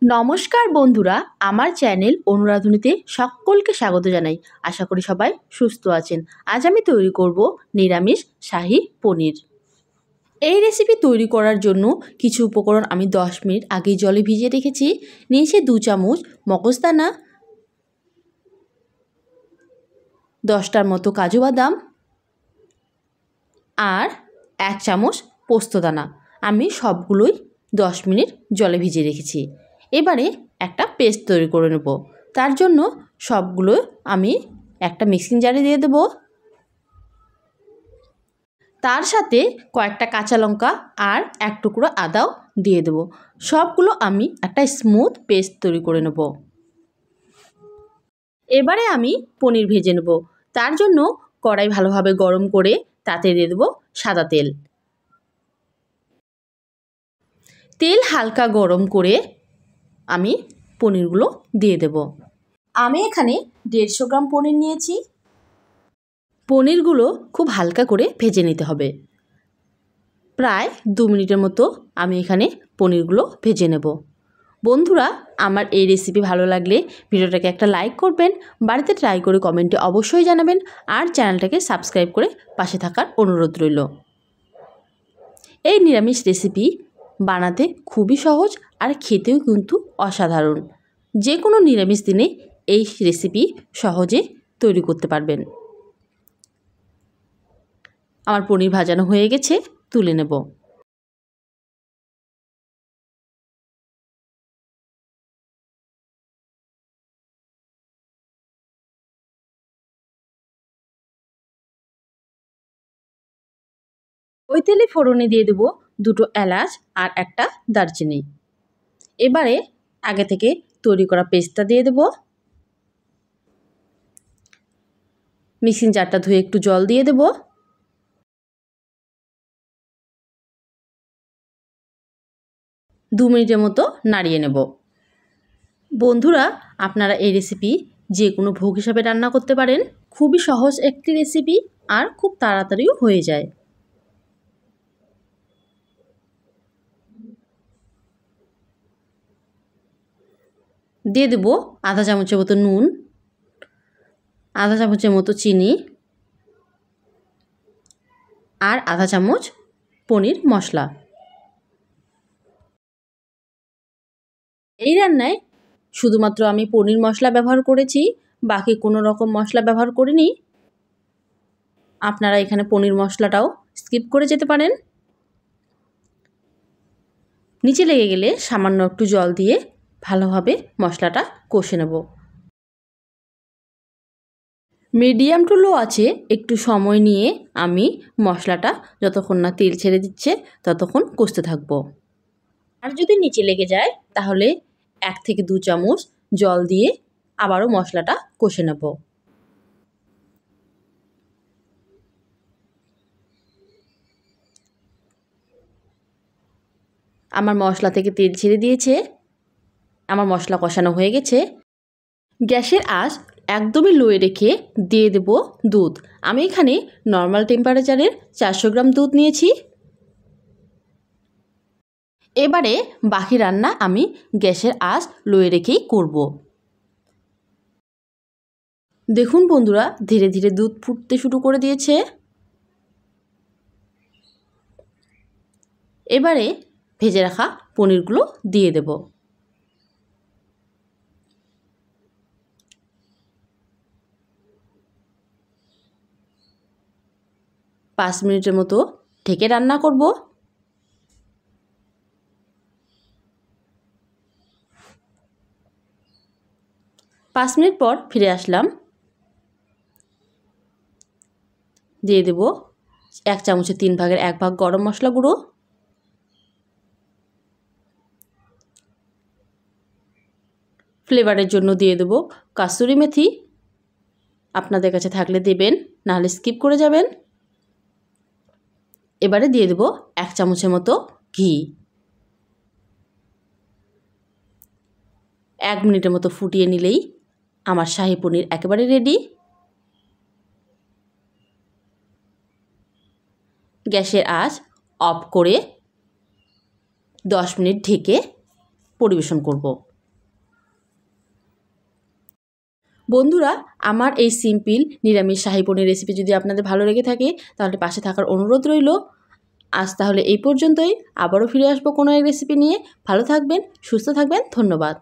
নমস্কার বন্ধুরা, আমার চ্যানেল অনুরাধুনীতে সকলকে স্বাগত জানাই। আশা করি সবাই সুস্থ আছেন। আজ আমি তৈরি করব নিরামিষ শাহী পনির। এই রেসিপি তৈরি করার জন্য কিছু উপকরণ আমি 10 মিনিট আগেই জলে ভিজিয়ে রেখেছি। নিয়েছি 2 চামচ মগজদানা, 10টার মতো কাজু বাদাম আর 1 চামচ পোস্তদানা। আমি সবগুলোই 10 মিনিট জলে ভিজিয়ে রেখেছি। এবারে একটা পেস্ট তৈরি করে নেব। তার জন্য সবগুলো আমি একটা মিক্সিং জারে দিয়ে দেব। তার সাথে কয়েকটা কাঁচা লঙ্কা আর 1 টুকরো আদাও দিয়ে দেব। সবগুলো আমি একটা স্মুথ পেস্ট তৈরি করে নেব। এবারে আমি পনির ভেজে নেব। তার জন্য কড়াই ভালোভাবে গরম করে তাতে দিয়ে দেব সাদা তেল। তেল হালকা গরম করে আমি পনিরগুলো দিয়ে দেব। আমি এখানে 150 গ্রাম পনির নিয়েছি। পনিরগুলো খুব হালকা করে ভেজে নিতে হবে। প্রায় 2 মিনিটের মতো আমি এখানে পনিরগুলো ভেজে নেব। বন্ধুরা, আমার এই রেসিপি ভালো লাগলে ভিডিওটাকে একটা লাইক করবেন, বাড়িতে ট্রাই করে কমেন্টে অবশ্যই জানাবেন আর চ্যানেলটাকে সাবস্ক্রাইব করে পাশে থাকার অনুরোধ রইল। এই নিরামিষ রেসিপি বানাতে খুবই সহজ আর খেতেও কিন্তু অসাধারণ। যে কোনো নিরামিষ দিনে এই রেসিপি সহজে তৈরি করতে পারবেন। আমার পনির ভাজানো হয়ে গেছে, তুলে নেব। ওই তেলে ফোড়নে দিয়ে দেব 2টো এলাচ আর একটা দারচিনি। এবারে আগে থেকে তৈরি করা পেস্টটা দিয়ে দেব। মিক্সিং জারটা ধুয়ে একটু জল দিয়ে দেব। দু মিনিটের মতো নাড়িয়ে নেব। বন্ধুরা, আপনারা এই রেসিপি যে কোনো ভোগ হিসাবে রান্না করতে পারেন। খুবই সহজ একটি রেসিপি আর খুব তাড়াতাড়িও হয়ে যায়। দিয়ে দেব আধা চামচের মতো নুন, আধা চামচের মতো চিনি আর আধা চামচ পনির মশলা। এই রান্নায় শুধুমাত্র আমি পনির মশলা ব্যবহার করেছি, বাকি কোনো রকম মশলা ব্যবহার করিনি। আপনারা এখানে পনির মশলাটাও স্কিপ করে যেতে পারেন। নিচে লেগে গেলে সামান্য একটু জল দিয়ে ভালোভাবে মশলাটা কষে নেব। মিডিয়াম টু লো আছে একটু সময় নিয়ে আমি মশলাটা যতক্ষণ না তেল ছেড়ে দিচ্ছে ততক্ষণ কষতে থাকবো। আর যদি নিচে লেগে যায় তাহলে 1 থেকে 2 চামচ জল দিয়ে আবারও মশলাটা কষে নেব। আমার মশলা থেকে তেল ছেড়ে দিয়েছে, আমার মশলা কষানো হয়ে গেছে। গ্যাসের আঁচ একদমই লোয়ে রেখে দিয়ে দেব দুধ। আমি এখানে নর্মাল টেম্পারেচারের 400 গ্রাম দুধ নিয়েছি। এবারে বাকি রান্না আমি গ্যাসের আঁচ লোয়ে রেখেই করব। দেখুন বন্ধুরা, ধীরে ধীরে দুধ ফুটতে শুরু করে দিয়েছে। এবারে ভেজে রাখা পনিরগুলো দিয়ে দেব। পাঁচ মিনিটের মতো ঢেকে রান্না করব। পাঁচ মিনিট পর ফিরে আসলাম। দিয়ে দেব 1 চামচের 3 ভাগের 1 ভাগ গরম মশলা গুঁড়ো, ফ্লেভারের জন্য দিয়ে দেব কাসুরি মেথি। আপনাদের কাছে থাকলে দেবেন, নাহলে স্কিপ করে যাবেন। এবারে দিয়ে দেব 1 চামচের মতো ঘি। 1 মিনিটের মতো ফুটিয়ে নিলেই আমার শাহী পনির একেবারে রেডি। গ্যাসের আঁচ অফ করে 10 মিনিট ঢেকে পরিবেশন করব। বন্ধুরা, আমার এই সিম্পল নিরামিষ শাহী পনির রেসিপি যদি আপনাদের ভালো লেগে থাকে তাহলে পাশে থাকার অনুরোধ রইল। আজ তাহলে এই পর্যন্তই। আবারও ফিরে আসবো কোনো এক রেসিপি নিয়ে। ভালো থাকবেন, সুস্থ থাকবেন। ধন্যবাদ।